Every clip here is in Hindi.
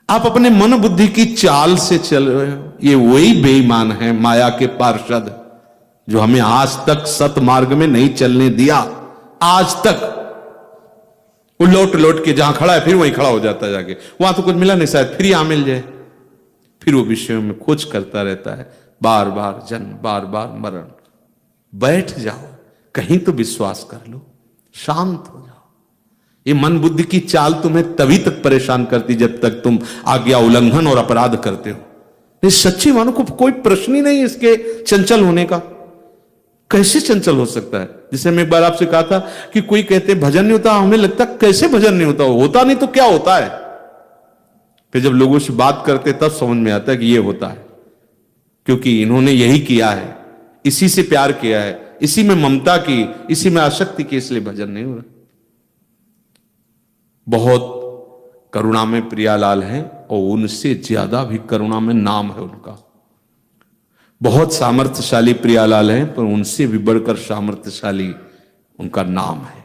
आप अपने मन बुद्धि की चाल से चल रहे हो। ये वही बेईमान है, माया के पार्षद, जो हमें आज तक सत मार्ग में नहीं चलने दिया। आज तक वो लौट लौट के जहां खड़ा है फिर वहीं खड़ा हो जाता है जाके, वहां तो कुछ मिला नहीं, शायद फिर यहां मिल जाए। फिर वो विषयों में खोज करता रहता है, बार बार जन्म, बार बार मरण। बैठ जाओ, कहीं तो विश्वास कर लो, शांत हो जाओ। ये मन बुद्धि की चाल तुम्हें तभी तक परेशान करती जब तक तुम आज्ञा उल्लंघन और अपराध करते हो। नहीं, सच्ची मानो को कोई प्रश्न ही नहीं इसके चंचल होने का। कैसे चंचल हो सकता है? जैसे मैं एक बार आपसे कहा था कि कोई कहते भजन नहीं होता, हमें लगता कैसे भजन नहीं होता, होता नहीं तो क्या होता है। फिर जब लोगों से बात करते तब समझ में आता है कि ये होता है, क्योंकि इन्होंने यही किया है, इसी से प्यार किया है, इसी में ममता की, इसी में आसक्ति की, इसलिए भजन नहीं हो रहा। बहुत करुणा में प्रियालाल है और उनसे ज्यादा भी करुणा में नाम है उनका। बहुत सामर्थ्यशाली प्रियालाल है, पर उनसे भी बढ़कर सामर्थ्यशाली उनका नाम है।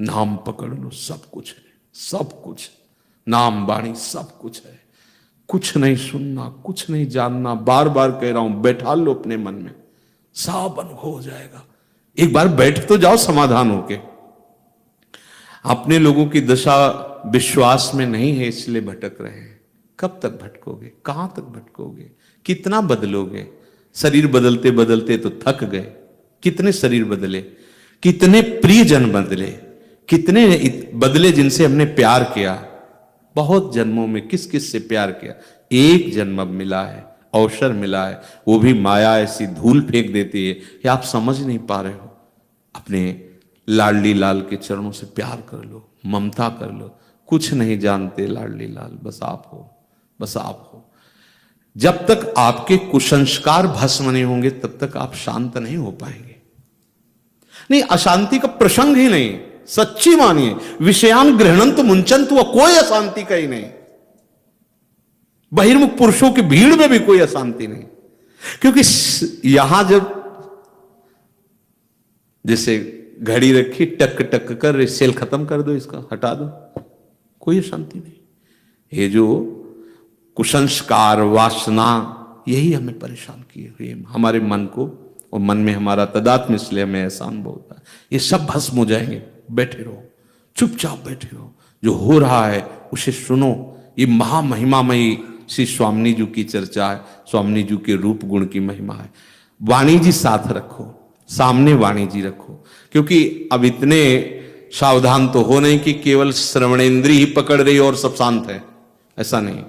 नाम पकड़ लो, सब कुछ है, सब कुछ। नाम वाणी सब कुछ है। कुछ नहीं सुनना, कुछ नहीं जानना। बार बार कह रहा हूं, बैठा लो अपने मन में, सब अनुभव हो जाएगा। एक बार बैठ तो जाओ समाधान होके। अपने लोगों की दशा विश्वास में नहीं है, इसलिए भटक रहे हैं। कब तक भटकोगे? कहां तक भटकोगे? कितना बदलोगे? शरीर बदलते बदलते तो थक गए। कितने शरीर बदले, कितने प्रियजन बदले, कितने बदले जिनसे हमने प्यार किया। बहुत जन्मों में किस किस से प्यार किया। एक जन्म अब मिला है, अवसर मिला है, वो भी माया ऐसी धूल फेंक देती है कि आप समझ नहीं पा रहे हो। अपने लाडली लाल के चरणों से प्यार कर लो, ममता कर लो। कुछ नहीं जानते लाडली लाल, बस आप हो, बस आप हो। जब तक आपके कुसंस्कार भस्म नहीं होंगे तब तक आप शांत नहीं हो पाएंगे। नहीं, अशांति का प्रसंग ही नहीं। सच्ची मानिए, विषयान गृहणंत मुंचंत, वह कोई अशांति का ही नहीं। बहिर्मुख पुरुषों की भीड़ में भी कोई अशांति नहीं। क्योंकि यहां जब जैसे घड़ी रखी, टक टक कर सेल खत्म कर दो, इसका हटा दो, कोई अशांति नहीं। ये जो कुसंस्कार, वासना, यही हमें परेशान किए हुए हमारे मन को, और मन में हमारा तदात्म, इसलिए हमें ऐसा अनुभव होता है। ये सब भस्म हो जाएंगे। बैठे रहो, चुपचाप बैठे रहो। जो हो रहा है उसे सुनो। ये महामहिमामयी श्री स्वामी जी की चर्चा है, स्वामी जी के रूप गुण की महिमा है। वाणी जी साथ रखो, सामने वाणी जी रखो। क्योंकि अब इतने सावधान तो हो नहीं कि केवल श्रवणेंद्रिय ही पकड़ रही और सब शांत है, ऐसा नहीं।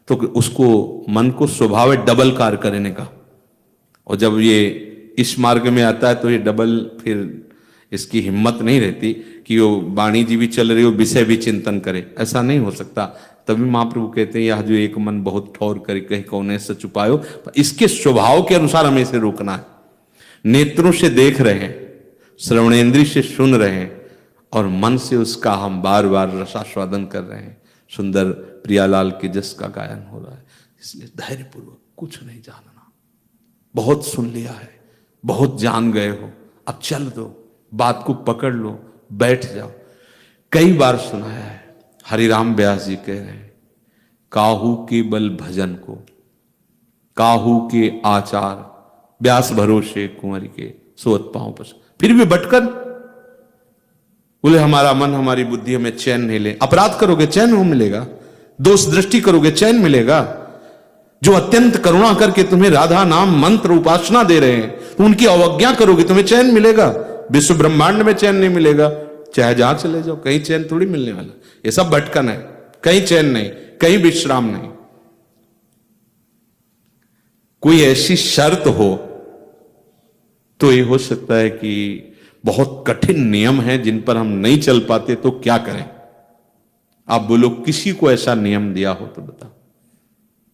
तो उसको मन को स्वभाव डबल कार्य करने का। और जब ये इस मार्ग में आता है तो ये डबल, फिर इसकी हिम्मत नहीं रहती कि वो वाणी जी भी चल रही हो, विषय भी चिंतन करे, ऐसा नहीं हो सकता। तभी महाप्रभु कहते हैं, यह जो एक मन बहुत ठौर करे, कहीं कौने से छुपायो। इसके स्वभाव के अनुसार हमें इसे रोकना है। नेत्रों से देख रहे हैं, श्रवणेंद्रिय से सुन रहे हैं, और मन से उसका हम बार बार रसास्वादन कर रहे हैं। सुंदर प्रियालाल के जस का गायन हो रहा है। इसलिए धैर्यपूर्वक, कुछ नहीं जानना, बहुत सुन लिया है, बहुत जान गए हो, अब चल दो, बात को पकड़ लो, बैठ जाओ। कई बार सुनाया है, हरिराम व्यास जी कह रहे हैं, काहू के बल भजन को, काहू के आचार, व्यास भरोसे कुंवर के, सोत पांव पर। फिर भी भटकन, बोले हमारा मन, हमारी बुद्धि हमें चैन नहीं ले। अपराध करोगे चैन हो मिलेगा, दोष दृष्टि करोगे चैन मिलेगा। जो अत्यंत करुणा करके तुम्हें राधा नाम मंत्र उपासना दे रहे हैं, तो उनकी अवज्ञा करोगे, तुम्हें चैन मिलेगा। विश्व ब्रह्मांड में चैन नहीं मिलेगा, चाहे जहां चले जाओ, कहीं चैन थोड़ी मिलने वाला। ये सब भटकन है, कहीं चैन नहीं, कहीं विश्राम नहीं। कोई ऐसी शर्त हो तो ये हो सकता है कि बहुत कठिन नियम है जिन पर हम नहीं चल पाते, तो क्या करें? आप बोलो, किसी को ऐसा नियम दिया हो तो बताओ,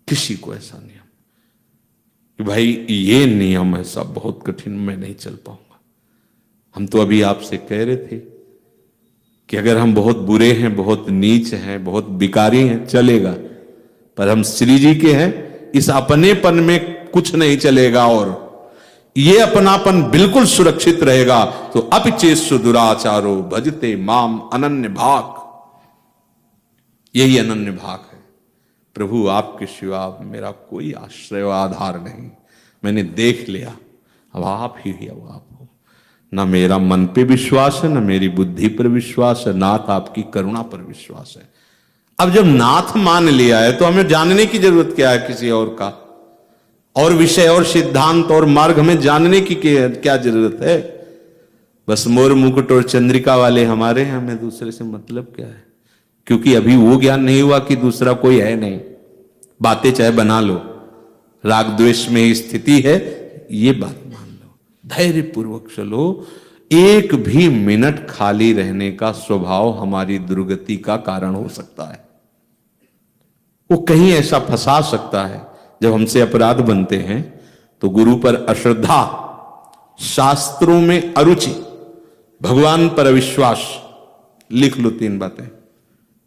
किसी को ऐसा नियम कि भाई ये नियम है सब बहुत कठिन, मैं नहीं चल पाऊंगा। हम तो अभी आपसे कह रहे थे कि अगर हम बहुत बुरे हैं, बहुत नीच हैं, बहुत बिकारी हैं, चलेगा, पर हम श्री जी के हैं, इस अपनेपन में कुछ नहीं चलेगा, और ये अपनापन बिल्कुल सुरक्षित रहेगा। तो अपिचेषु दुराचारो भजते माम अनन्य भाग, यही अनन्य भाग है। प्रभु आपके सिवा मेरा कोई आश्रय व आधार नहीं, मैंने देख लिया, अब आप ही अब आप हो। ना मेरा मन पे विश्वास है, ना मेरी बुद्धि पर विश्वास है, नाथ आपकी करुणा पर विश्वास है। अब जब नाथ मान लिया है तो हमें जानने की जरूरत क्या है किसी और का, और विषय और सिद्धांत और मार्ग हमें जानने की क्या जरूरत है। बस मोर मुकुट और चंद्रिका वाले हमारे हैं, हमें दूसरे से मतलब क्या है, क्योंकि अभी वो ज्ञान नहीं हुआ कि दूसरा कोई है नहीं। बातें चाहे बना लो, राग द्वेष में ही स्थिति है, ये बात मान लो, धैर्य पूर्वक चलो। एक भी मिनट खाली रहने का स्वभाव हमारी दुर्गति का कारण हो सकता है। वो कहीं ऐसा फंसा सकता है। जब हमसे अपराध बनते हैं तो गुरु पर अश्रद्धा, शास्त्रों में अरुचि, भगवान पर अविश्वास, लिख लो 3 बातें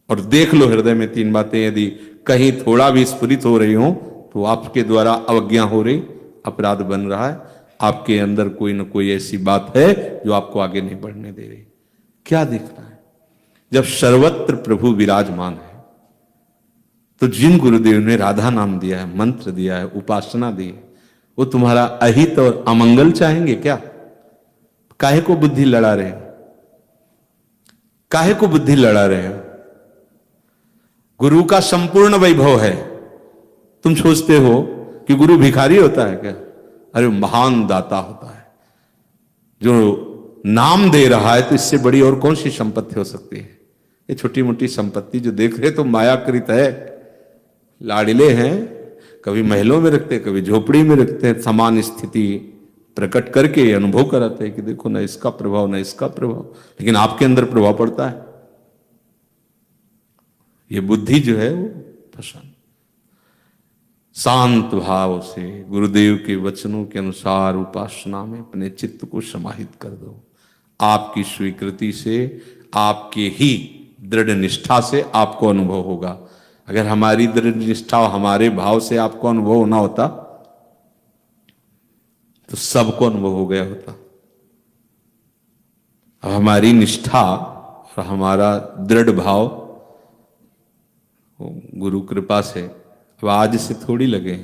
और देख लो हृदय में 3 बातें यदि कहीं थोड़ा भी स्फुरित हो रही हो तो आपके द्वारा अवज्ञा हो रही, अपराध बन रहा है, आपके अंदर कोई ना कोई ऐसी बात है जो आपको आगे नहीं बढ़ने दे रही। क्या देखना है? जब सर्वत्र प्रभु विराजमान है तो जिन गुरुदेव ने राधा नाम दिया है, मंत्र दिया है, उपासना दी है, वो तुम्हारा अहित और अमंगल चाहेंगे क्या? काहे को बुद्धि लड़ा रहे हो? काहे को बुद्धि लड़ा रहे हो? गुरु का संपूर्ण वैभव है। तुम सोचते हो कि गुरु भिखारी होता है क्या? अरे महान दाता होता है, जो नाम दे रहा है, तो इससे बड़ी और कौन सी संपत्ति हो सकती है? ये छोटी मोटी संपत्ति जो देख रहे तो मायाकृत है, लाड़िले हैं, कभी महलों में रखते, कभी झोपड़ी में रखते हैं, समान स्थिति प्रकट करके अनुभव कराते हैं कि देखो ना इसका प्रभाव ना इसका प्रभाव, लेकिन आपके अंदर प्रभाव पड़ता है। ये बुद्धि जो है वो पसंद, शांत भाव से गुरुदेव के वचनों के अनुसार उपासना में अपने चित्त को समाहित कर दो। आपकी स्वीकृति से, आपके ही दृढ़ निष्ठा से आपको अनुभव होगा। अगर हमारी दृढ़ निष्ठा और हमारे भाव से आपको अनुभव होना होता तो सबको अनुभव हो गया होता। अब हमारी निष्ठा और हमारा दृढ़ भाव गुरु कृपा से अब आज से थोड़ी लगे,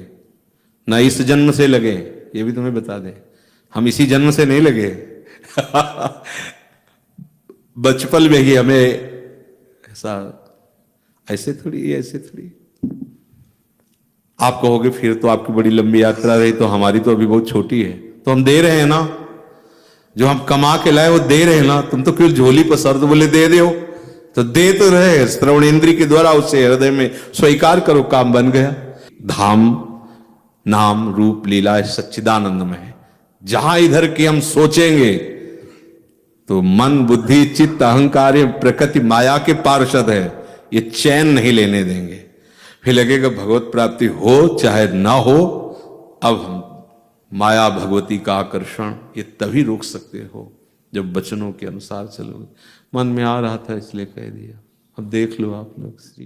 ना इस जन्म से लगे, ये भी तुम्हें बता दें, हम इसी जन्म से नहीं लगे। बचपन में ही हमें ऐसा, ऐसे थोड़ी, ऐसे थोड़ी। आप कहोगे फिर तो आपकी बड़ी लंबी यात्रा रही, तो हमारी तो अभी बहुत छोटी है। तो हम दे रहे हैं ना, जो हम कमा के लाए वो दे रहे हैं ना। तुम तो क्यों झोली पर सर तो बोले दे दो, तो दे तो रहे, श्रवण इंद्री के द्वारा उसे हृदय में स्वीकार करो, काम बन गया। धाम नाम रूप लीला सच्चिदानंद में है। जहां इधर की हम सोचेंगे तो मन बुद्धि चित्त अहंकार प्रकृति माया के पार्षद है, ये चैन नहीं लेने देंगे। फिर लगेगा भगवत प्राप्ति हो चाहे ना हो, अब हम माया भगवती का आकर्षण ये तभी रोक सकते हो जब वचनों के अनुसार चलोगे। मन में आ रहा था इसलिए कह दिया, अब देख लो आप लोग श्री